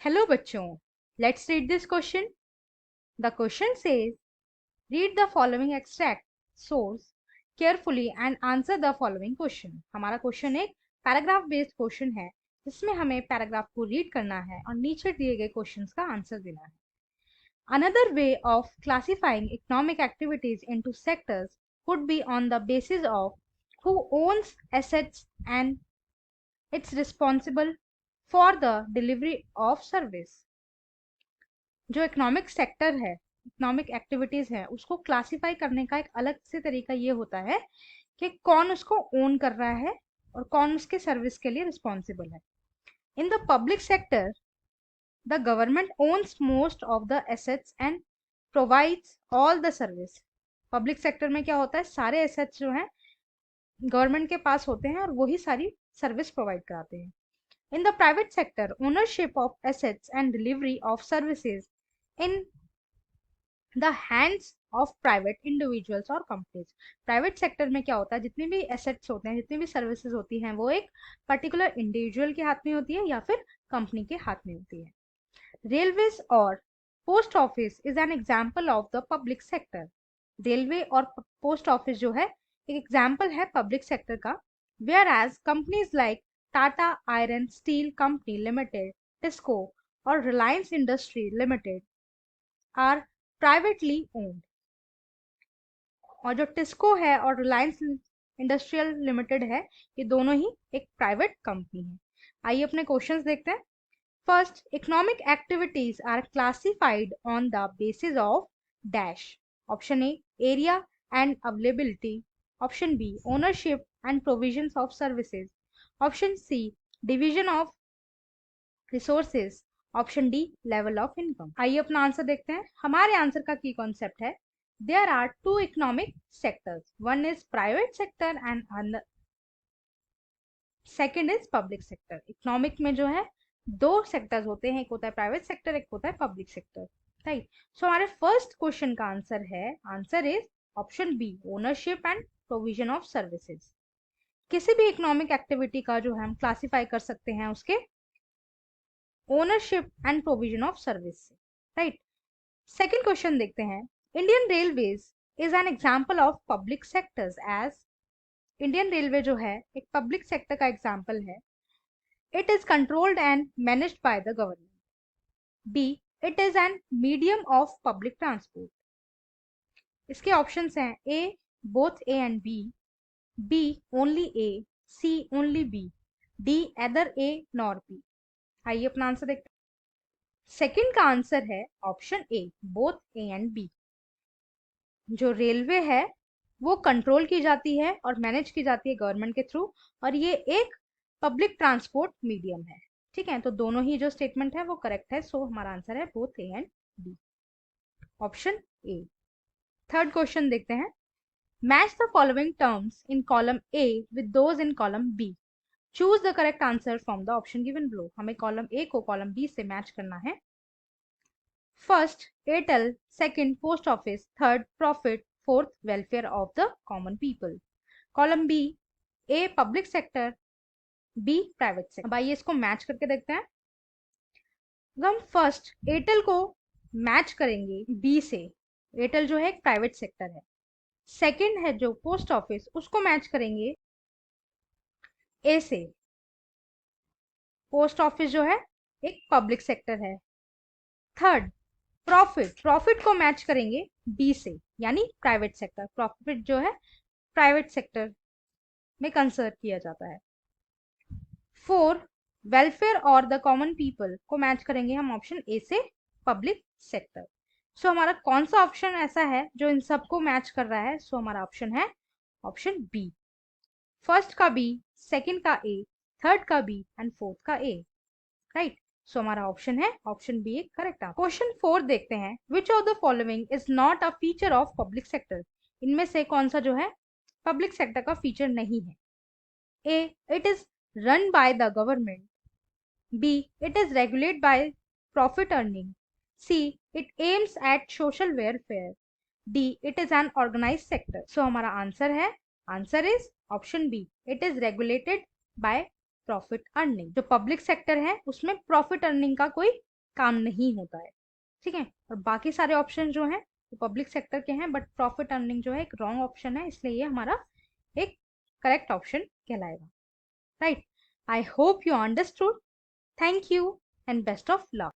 Hello बच्चों, let's read this question. The question says read the following extract source carefully and answer the following question. हमारा question एक paragraph based question है जिसमें हमें paragraph को read करना है और नीचे दिए गए क्वेश्चंस का आंसर देना है। Another way of classifying economic activities into sectors could be on the basis of who owns assets and it's responsible for the delivery of service। जो इकोनॉमिक सेक्टर है, इकोनॉमिक एक्टिविटीज है, उसको classify करने का एक अलग से तरीका ये होता है कि कौन उसको ओन कर रहा है और कौन उसके सर्विस के लिए रिस्पॉन्सिबल है। In the public sector the government owns most of the assets and provides all the service. Public sector में क्या होता है, सारे एसेट्स जो हैं गवर्नमेंट के पास होते हैं और वही सारी सर्विस प्रोवाइड कराते हैं। In the private sector, ownership of assets and delivery of services in the hands of private individuals or companies। Private sector में क्या होता है, जितने भी एसेट्स होते हैं, जितनी भी सर्विसेज होती हैं, वो एक पर्टिकुलर इंडिविजुअल के हाथ में होती है या फिर कंपनी के हाथ में होती है। रेलवेज और post office is an example of the public sector. Railway और पोस्ट ऑफिस जो है एक एग्जाम्पल है पब्लिक सेक्टर का। Whereas companies like Tata iron steel company limited, TISCO और Reliance industry limited are privately owned. और जो टिस्को है और रिलायंस इंडस्ट्रियल लिमिटेड है, ये दोनों ही एक प्राइवेट कंपनी है। आइए अपने क्वेश्चंस देखते हैं। First, economic activities are classified on the basis of dash. Option A area and availability, option B ownership and provisions of services, option C division of resources, option D level of income. आइए अपना answer देखते हैं। हमारे answer का की concept है, there are two economic sectors, one is private sector and second is public sector. Economic में जो है दो सेक्टर्स होते हैं, एक होता है प्राइवेट सेक्टर, एक होता है पब्लिक सेक्टर, राइट। सो हमारे फर्स्ट क्वेश्चन का आंसर है, answer is option B ownership and provision of services. किसी भी इकोनॉमिक एक्टिविटी का जो है हम क्लासिफाई कर सकते हैं उसके ownership and provision of service से, राइट। सेकेंड क्वेश्चन देखते हैं। Indian railways is an example of public sectors as. Indian railway जो है एक पब्लिक सेक्टर का एग्जाम्पल है। It is controlled and managed by the government. B it is an medium of public transport. इसके options हैं A both A and B, B only A, C only B, D either A nor B. आइए अपना answer देखते हैं। Second का answer है option A both A and B. जो railway है वो कंट्रोल की जाती है और मैनेज की जाती है गवर्नमेंट के थ्रू, और ये एक पब्लिक ट्रांसपोर्ट मीडियम है, ठीक है। तो दोनों ही जो स्टेटमेंट है वो करेक्ट है। सो हमारा आंसर है both A and B, option A. Third question देखते हैं। Match the following terms in column A with those in column B, choose the correct answer from the option given below. हमें column A को column B से match करना है। First Airtel, second post office, third profit, fourth welfare of the common people. Column B A public sector, B private sector. अब आइए इसको match करके देखते हैं। हम फर्स्ट एयरटेल को मैच करेंगे बी से, एयरटेल जो है एक प्राइवेट सेक्टर है। सेकंड है जो पोस्ट ऑफिस, उसको मैच करेंगे ए से, पोस्ट ऑफिस जो है एक पब्लिक सेक्टर है। थर्ड प्रॉफिट, प्रॉफिट को मैच करेंगे बी से, यानी प्राइवेट सेक्टर। प्रॉफिट जो है प्राइवेट सेक्टर में कंसिडर किया जाता है। फोर वेलफेयर और द कॉमन पीपल को मैच करेंगे हम ऑप्शन ए से, पब्लिक सेक्टर। सो हमारा कौन सा ऑप्शन ऐसा है जो इन सबको मैच कर रहा है? सो हमारा ऑप्शन है ऑप्शन बी। फर्स्ट का बी, सेकंड का ए, थर्ड का बी एंड फोर्थ का ए, राइट। सो हमारा ऑप्शन है ऑप्शन बी एक करेक्ट आंसर। क्वेश्चन 4 देखते हैं। Which of the following is not a feature of public sector? इनमें से कौन सा जो है पब्लिक सेक्टर का फीचर नहीं है? A it is run by the government, B it is regulate by profit earning, C it aims at social welfare, D it is an organise sector. So हमारा आंसर है, answer is option B, it is regulated by profit earning. जो public sector है उसमें profit earning का कोई काम नहीं होता है, ठीक है। और बाकी सारे ऑप्शन जो हैं वो पब्लिक सेक्टर के हैं, बट प्रॉफिट अर्निंग जो है एक रॉन्ग ऑप्शन है, इसलिए ये हमारा एक करेक्ट ऑप्शन कहलाएगा, right. I hope you understood. Thank you and best of luck.